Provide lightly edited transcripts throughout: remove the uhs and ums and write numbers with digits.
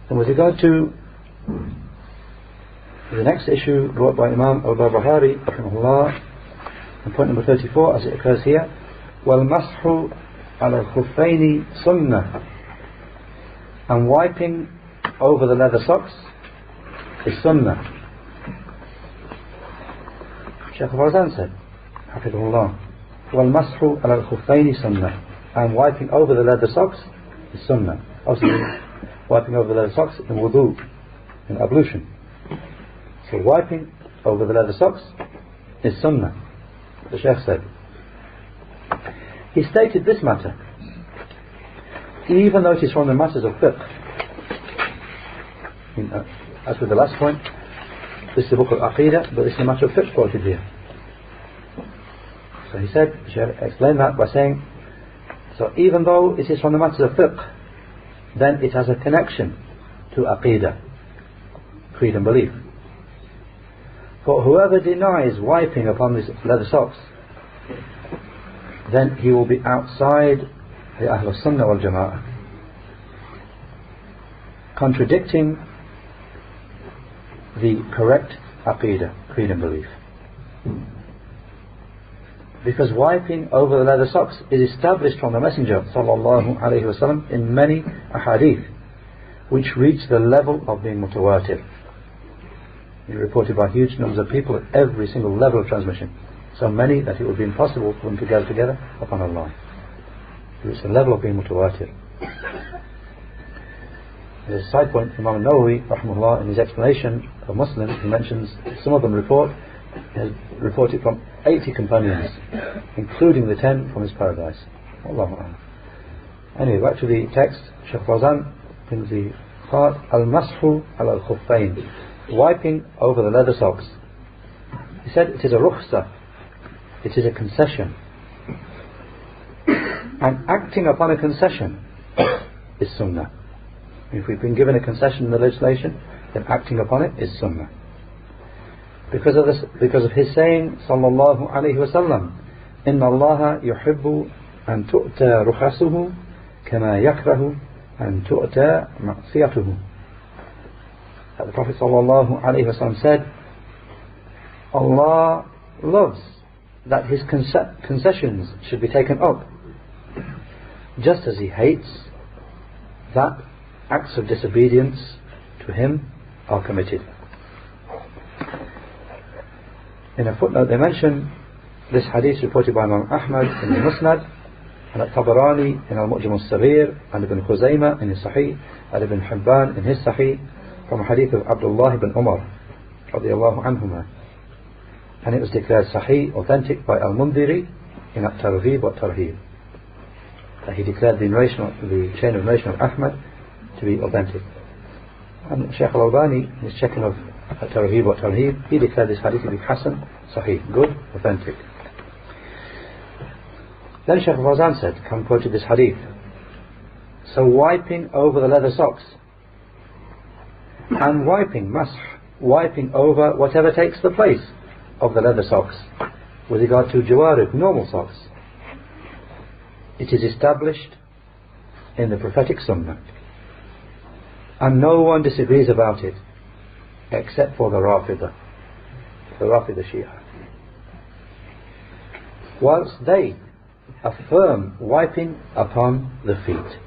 And with regard to the next issue brought by Imam al-Barbahari rahimahullah, in point number 34 as it occurs here, وَالْمَسْحُ عَلَى الْخُفَّيْنِ sunnah, and wiping over the leather socks is sunnah. Shaykh Fawzan said, Hafidhullah, وَالْمَسْحُ عَلَى الْخُفَّيْنِ sunnah, and wiping over the leather socks is sunnah. Obviously, wiping over the leather socks in wudu, in ablution. So wiping over the leather socks is sunnah, the Shaykh said. He stated this matter, even though it is from the matters of fiqh. As with the last point, this is the book of Aqidah, but this is a matter of fiqh quoted here. So he said, he explained that by saying, so even though it is from the matters of fiqh, then it has a connection to Aqidah, creed and belief. For whoever denies wiping upon these leather socks, then he will be outside the Ahlul Sunnah wal Jama'ah, contradicting the correct Aqidah, creed and belief. Because wiping over the leather socks is established from the Messenger sallallahu alayhi wasallam in many ahadith, which reach the level of being mutawatir. It is reported by huge numbers of people at every single level of transmission, so many that it would be impossible for them to gather together upon Allah. It's the level of being mutawatir. There's a side point from Imam Nawawi rahimahullah in his explanation of Muslims. He mentions some of them he has reported from 80 companions, including the 10 from his paradise. Allahu Akbar. Anyway, back to the text. Shaykh Fawzan brings the part, al-mashu ala al-khuffayn, wiping over the leather socks. He said it is a rukhsah, it is a concession, and acting upon a concession is sunnah. If we've been given a concession in the legislation, then acting upon it is sunnah. Because of his saying sallallahu alayhi wa sallam, inna allaha yuhibbu an tu'ta rukhasuhu kama yakrahu an tu'ta ma'siyatuhu. The Prophet sallallahu alayhi wa sallam said, Allah loves that his concessions should be taken up, just as he hates that acts of disobedience to him are committed. In a footnote they mention this hadith reported by Imam Ahmad in the Musnad, and At-Tabarani in Al-Mu'jam Al-Saghir, and Ibn Khuzaymah in his Sahih, and Ibn Hibban in his Sahih, from a hadith of Abdullah ibn Umar radiyallahu anhuma, and it was declared Sahih, authentic, by Al-Mundiri in At-Targhib wa Tarhib. He declared the chain of narration of Ahmad to be authentic. And Shaykh Al-Albani, in his checking of At-Targhib wa Tarhib, he declared this hadith to be Hasan, Sahih, good, authentic. Then Shaykh Fawzan said, quoted this hadith, so wiping over the leather socks, and wiping over whatever takes the place of the leather socks, with regard to jawarib, normal socks, it is established in the prophetic sunnah, and no one disagrees about it except for the Rafida Shia. Whilst they affirm wiping upon the feet.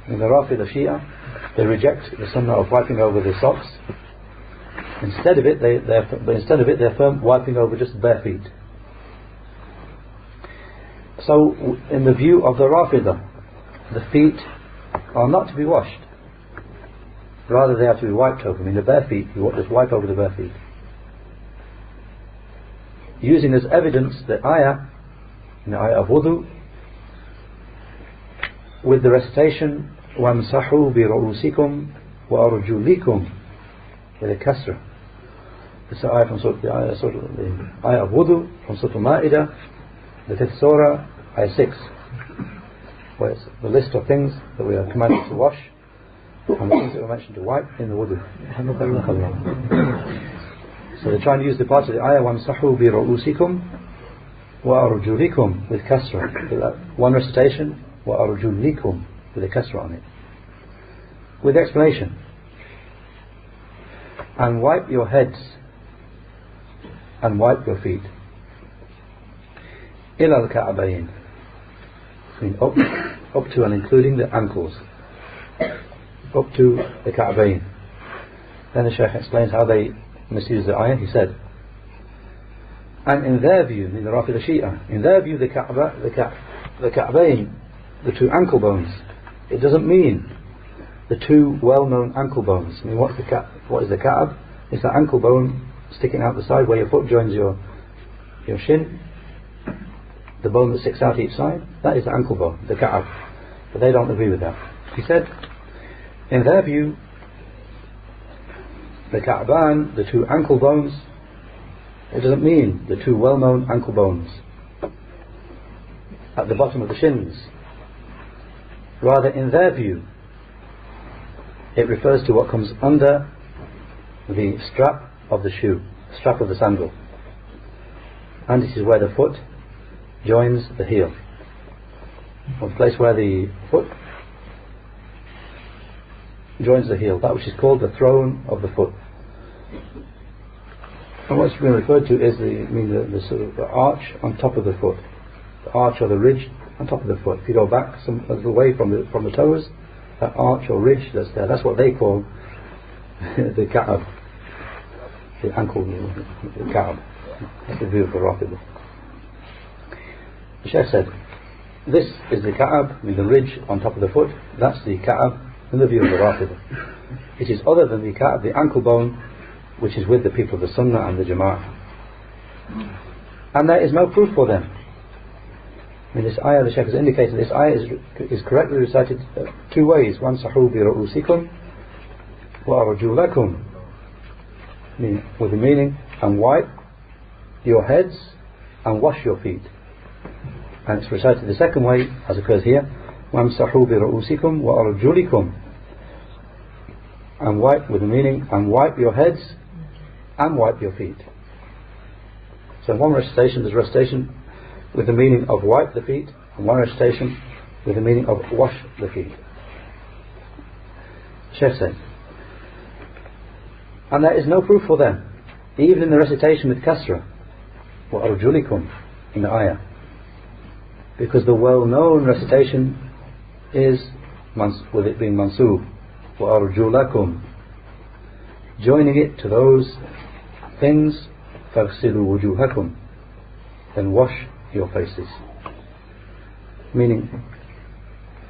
In the Rafida Shia, they reject the sunnah of wiping over the socks. Instead of it, they affirm wiping over just bare feet. So, in the view of the Rafida, the feet are not to be washed. Rather, they have to be wiped over. I mean, the bare feet, you just wipe over the bare feet. Using as evidence the ayah, in the ayah of wudu, with the recitation, وَامْسَحُوا بِرُؤُوسِكُمْ وَأَرْجُلِكُمْ, with a kasra. This is the ayah from the ayah of wudu from Surah Al-Ma'idah, the 5th surah, ayah 6, where it's the list of things that we are commanded to wash, and the things that were mentioned to wipe in the wudu. So they try and use the part of the ayah, وَامْسَحُوا بِرُؤُوسِكُمْ وَأَرْجُلِكُمْ with kasra. One recitation, وَأَرْجُلِكُمْ with a kasra on it. with explanation. And wipe your heads and wipe your feet. Ila al-Ka'bayn, up to and including the ankles, up to the Ka'bayn. Then the Shaykh explains how they misuse the ayah. He said, and in their view, in the Rafida Shia, in their view the Ka'bayn, the two ankle bones, it doesn't mean the two well-known ankle bones. I mean, what is the Ka'ab? It's the ankle bone sticking out the side where your foot joins your shin, the bone that sticks out each side. That is the ankle bone, the Ka'ab. But they don't agree with that. He said, in their view, the Ka'ban, the two ankle bones, it doesn't mean the two well-known ankle bones at the bottom of the shins. Rather, in their view, it refers to what comes under the strap of the shoe, strap of the sandal. And this is where the foot joins the heel, or the place where the foot joins the heel, that which is called the throne of the foot. And what's being referred to is the sort of the arch on top of the foot, the arch or the ridge on top of the foot. If you go back a little way from the toes, that arch or ridge that's there, that's what they call the Ka'ab, the ankle, the Ka'ab. That's the view of the Rafida. The Shaykh said, this is the Ka'ab, the ridge on top of the foot. That's the Ka'ab in the view of the Rafida. It is other than the Ka'ab, the ankle bone, which is with the people of the Sunnah and the Jama'ah. And there is no proof for them. In this ayah, the Shaykh has indicated this ayah is correctly recited two ways. One, Sahu bi ru'usikum wa arjulakum, with the meaning, and wipe your heads and wash your feet. And it's recited the second way, as occurs here, Wamsahu bi ru'usikum wa arjulikum, and wipe, with the meaning, and wipe your heads and wipe your feet. So in one recitation, there's a recitation with the meaning of wipe the feet, and one recitation with the meaning of wash the feet. Shaykh said, and there is no proof for them, even in the recitation with kasra, wa arjulikum, in the ayah, because the well-known recitation is with it being mansub, wa arjulakum, joining it to those things, faghsilu wujuhakum, then wash your faces. Meaning,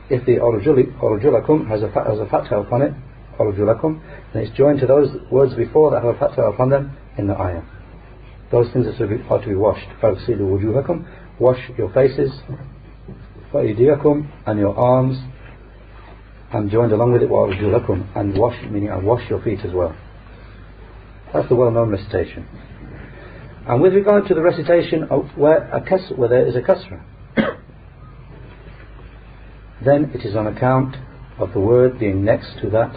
if the arjulakum has a fatha upon it, arjulakum, then it's joined to those words before that have a fatha upon them in the ayah. Those things are to be washed. Faghsilu wujuhakum, wash your faces, fa'idiyyakum, and your arms, and joined along with it wa arjulakum, and wash, meaning and wash your feet as well. That's the well-known recitation. And with regard to the recitation where there is a kasra, then it is on account of the word being next to the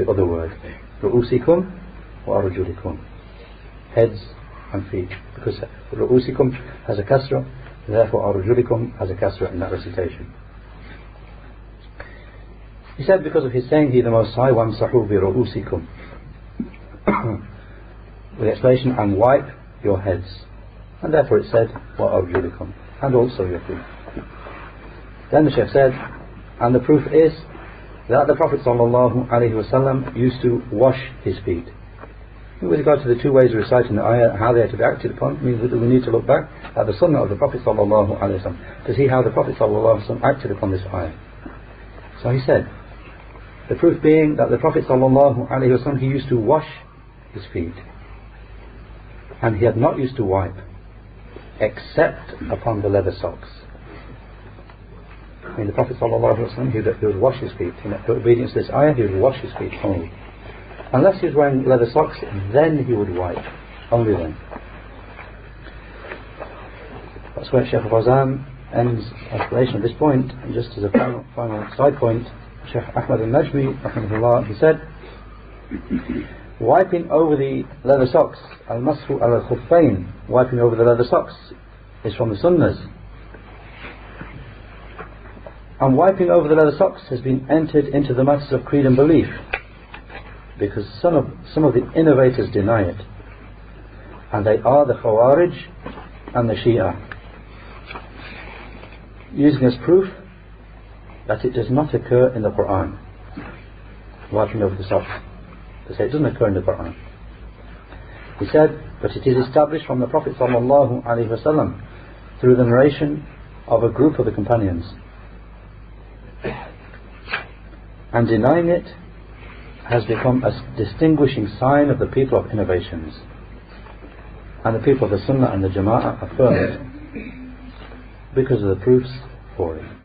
other word, ru'usikum wa arjulikum, heads and feet, because ru'usikum has a kasra, therefore arjulikum has a kasra in that recitation. He said, because of his saying, He the Most High, wamsahu bi ru'usikum, with the explanation, and wipe your heads, and therefore it said wa arjulikum, and also your feet. Then the Shaykh said, and the proof is that the Prophet ﷺ used to wash his feet. With regard to the two ways of reciting the ayah, how they are to be acted upon, means that we need to look back at the Sunnah of the Prophet ﷺ to see how the Prophet ﷺ acted upon this ayah. So he said, the proof being that the Prophet ﷺ, he used to wash his feet, and he had not used to wipe, except upon the leather socks. I mean, the Prophet ﷺ, he would wash his feet. In obedience to this ayah, he would wash his feet only. Unless he was wearing leather socks, then he would wipe. Only then. That's where Shaykh Fawzan ends explanation of this point. And just as a final side point, Shaykh Ahmad al-Najmi, rahimahullah, he said, wiping over the leather socks, al-masfu al-khuffayn, wiping over the leather socks, is from the sunnahs. And wiping over the leather socks has been entered into the matters of creed and belief, because some of the innovators deny it, and they are the Khawarij and the Shia, using as proof that it does not occur in the Quran, wiping over the socks. They say it doesn't occur in the Quran. He said, but it is established from the Prophet ﷺ through the narration of a group of the companions, and denying it has become a distinguishing sign of the people of innovations, and the people of the Sunnah and the Jama'ah affirm it because of the proofs for it.